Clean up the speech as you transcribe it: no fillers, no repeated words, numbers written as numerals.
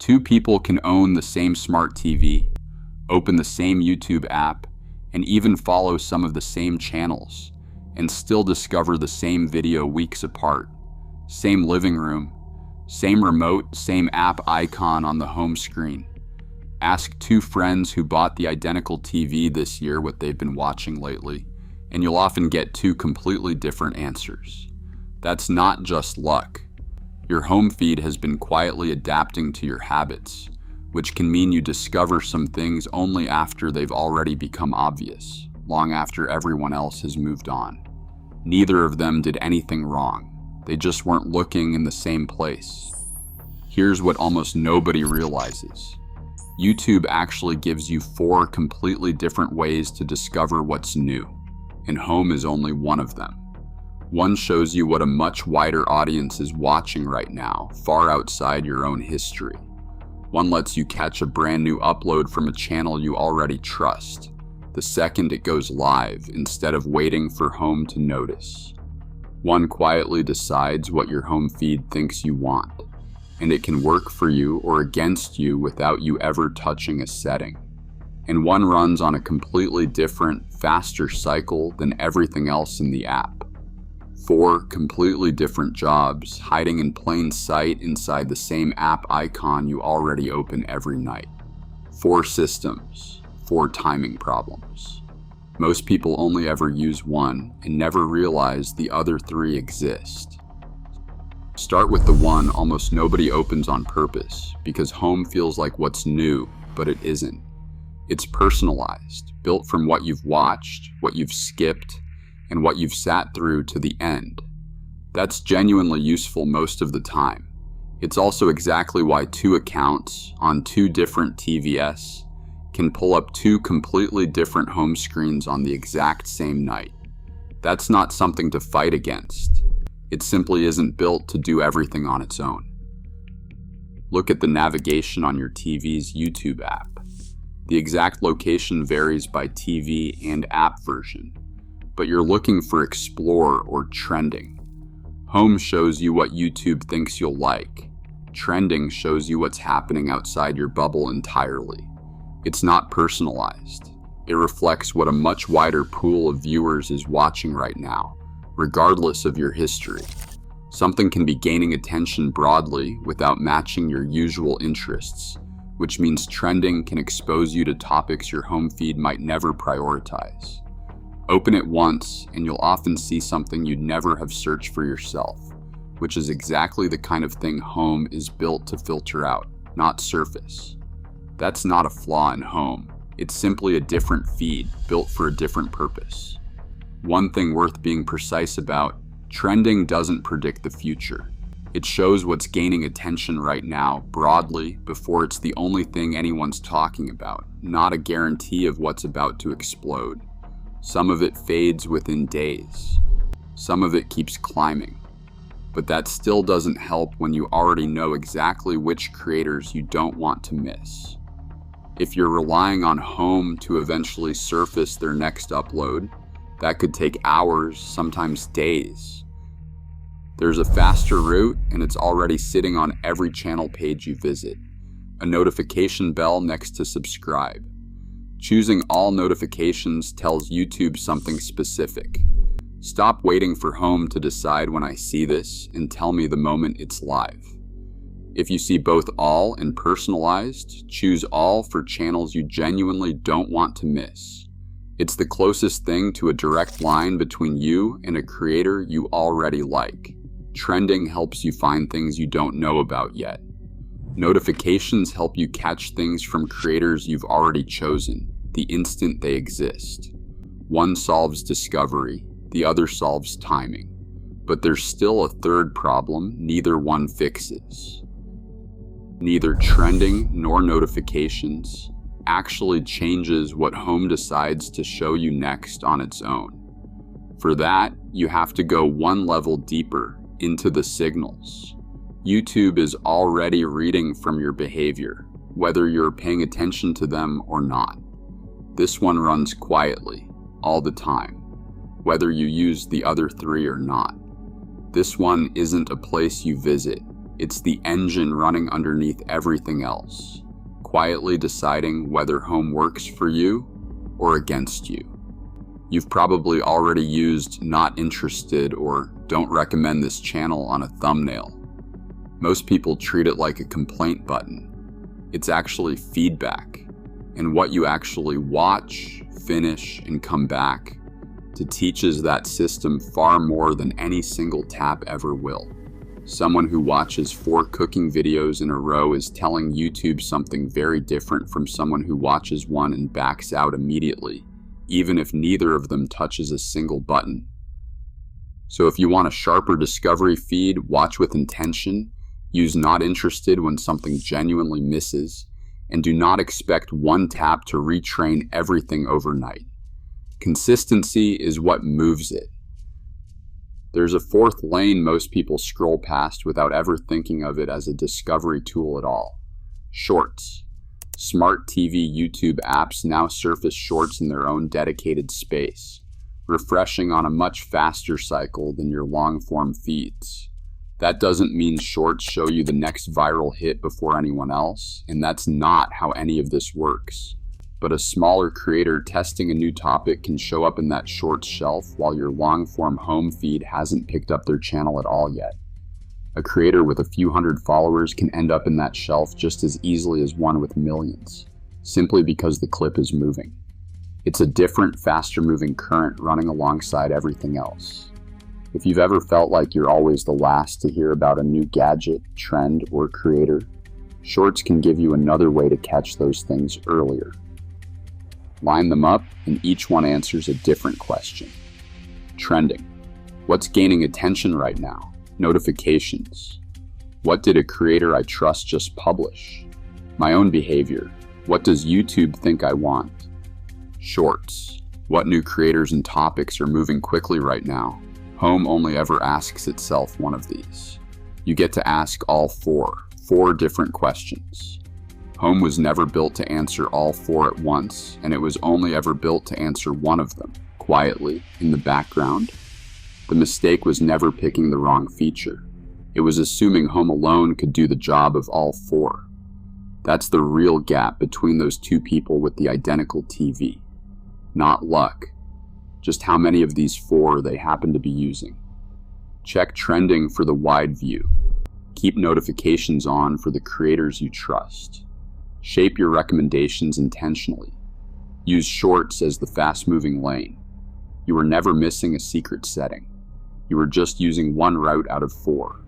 Two people can own the same smart TV, open the same YouTube app, and even follow some of the same channels, and still discover the same video weeks apart. Same living room, same remote, same app icon on the home screen. Ask two friends who bought the identical TV this year what they've been watching lately, and you'll often get two completely different answers. That's not just luck. Your home feed has been quietly adapting to your habits, which can mean you discover some things only after they've already become obvious, long after everyone else has moved on. Neither of them did anything wrong. They just weren't looking in the same place. Here's what almost nobody realizes. YouTube actually gives you 4 completely different ways to discover what's new, and home is only one of them. One shows you what a much wider audience is watching right now, far outside your own history. One lets you catch a brand new upload from a channel you already trust. The second, it goes live instead of waiting for home to notice. One quietly decides what your home feed thinks you want, and it can work for you or against you without you ever touching a setting. And one runs on a completely different, faster cycle than everything else in the app. 4 completely different jobs hiding in plain sight inside the same app icon you already open every night. 4 systems, 4 timing problems. Most people only ever use one and never realize the other 3 exist. Start with the one almost nobody opens on purpose because home feels like what's new, but it isn't. It's personalized, built from what you've watched, what you've skipped, and what you've sat through to the end. That's genuinely useful most of the time. It's also exactly why 2 accounts on 2 different TVS can pull up 2 completely different home screens on the exact same night. That's not something to fight against. It simply isn't built to do everything on its own. Look at the navigation on your TV's YouTube app. The exact location varies by TV and app version, but you're looking for Explore or Trending. Home shows you what YouTube thinks you'll like. Trending shows you what's happening outside your bubble entirely. It's not personalized. It reflects what a much wider pool of viewers is watching right now, regardless of your history. Something can be gaining attention broadly without matching your usual interests, which means trending can expose you to topics your home feed might never prioritize. Open it once, and you'll often see something you'd never have searched for yourself, which is exactly the kind of thing home is built to filter out, not surface. That's not a flaw in home. It's simply a different feed, built for a different purpose. One thing worth being precise about, trending doesn't predict the future. It shows what's gaining attention right now, broadly, before it's the only thing anyone's talking about, not a guarantee of what's about to explode. Some of it fades within days. Some of it keeps climbing. But that still doesn't help when you already know exactly which creators you don't want to miss. If you're relying on home to eventually surface their next upload, that could take hours, sometimes days. There's a faster route, and it's already sitting on every channel page you visit. A notification bell next to subscribe. Choosing all notifications tells YouTube something specific. Stop waiting for home to decide when I see this and tell me the moment it's live. If you see both all and personalized, choose all for channels you genuinely don't want to miss. It's the closest thing to a direct line between you and a creator you already like. Trending helps you find things you don't know about yet. Notifications help you catch things from creators you've already chosen, the instant they exist. One solves discovery, the other solves timing. But there's still a third problem neither one fixes. Neither trending nor notifications actually changes what home decides to show you next on its own. For that, you have to go one level deeper into the signals. YouTube is already reading from your behavior, whether you're paying attention to them or not. This one runs quietly, all the time, whether you use the other 3 or not. This one isn't a place you visit, It's the engine running underneath everything else, quietly deciding whether home works for you or against you. You've probably already used "not interested" or "don't recommend this channel" on a thumbnail. Most people treat it like a complaint button. It's actually feedback, and what you actually watch, finish, and come back to teaches that system far more than any single tap ever will. Someone who watches 4 cooking videos in a row is telling YouTube something very different from someone who watches one and backs out immediately, even if neither of them touches a single button. So if you want a sharper discovery feed, watch with intention, use "not interested" when something genuinely misses, and do not expect one tap to retrain everything overnight. Consistency is what moves it. There's a 4th lane most people scroll past without ever thinking of it as a discovery tool at all. Shorts. Smart TV YouTube apps now surface shorts in their own dedicated space, refreshing on a much faster cycle than your long-form feeds. That doesn't mean shorts show you the next viral hit before anyone else, and that's not how any of this works. But a smaller creator testing a new topic can show up in that shorts shelf while your long-form home feed hasn't picked up their channel at all yet. A creator with a few hundred followers can end up in that shelf just as easily as one with millions, simply because the clip is moving. It's a different, faster-moving current running alongside everything else. If you've ever felt like you're always the last to hear about a new gadget, trend, or creator, shorts can give you another way to catch those things earlier. Line them up, and each one answers a different question. Trending. What's gaining attention right now? Notifications. What did a creator I trust just publish? My own behavior. What does YouTube think I want? Shorts. What new creators and topics are moving quickly right now? Home only ever asks itself one of these. You get to ask all four different questions. Home was never built to answer all 4 at once, and it was only ever built to answer one of them, quietly, in the background. The mistake was never picking the wrong feature. It was assuming Home alone could do the job of all 4. That's the real gap between those 2 people with the identical TV. Not luck, just how many of these 4 they happen to be using. Check trending for the wide view. Keep notifications on for the creators you trust. Shape your recommendations intentionally. Use shorts as the fast-moving lane. You are never missing a secret setting. You are just using one route out of 4.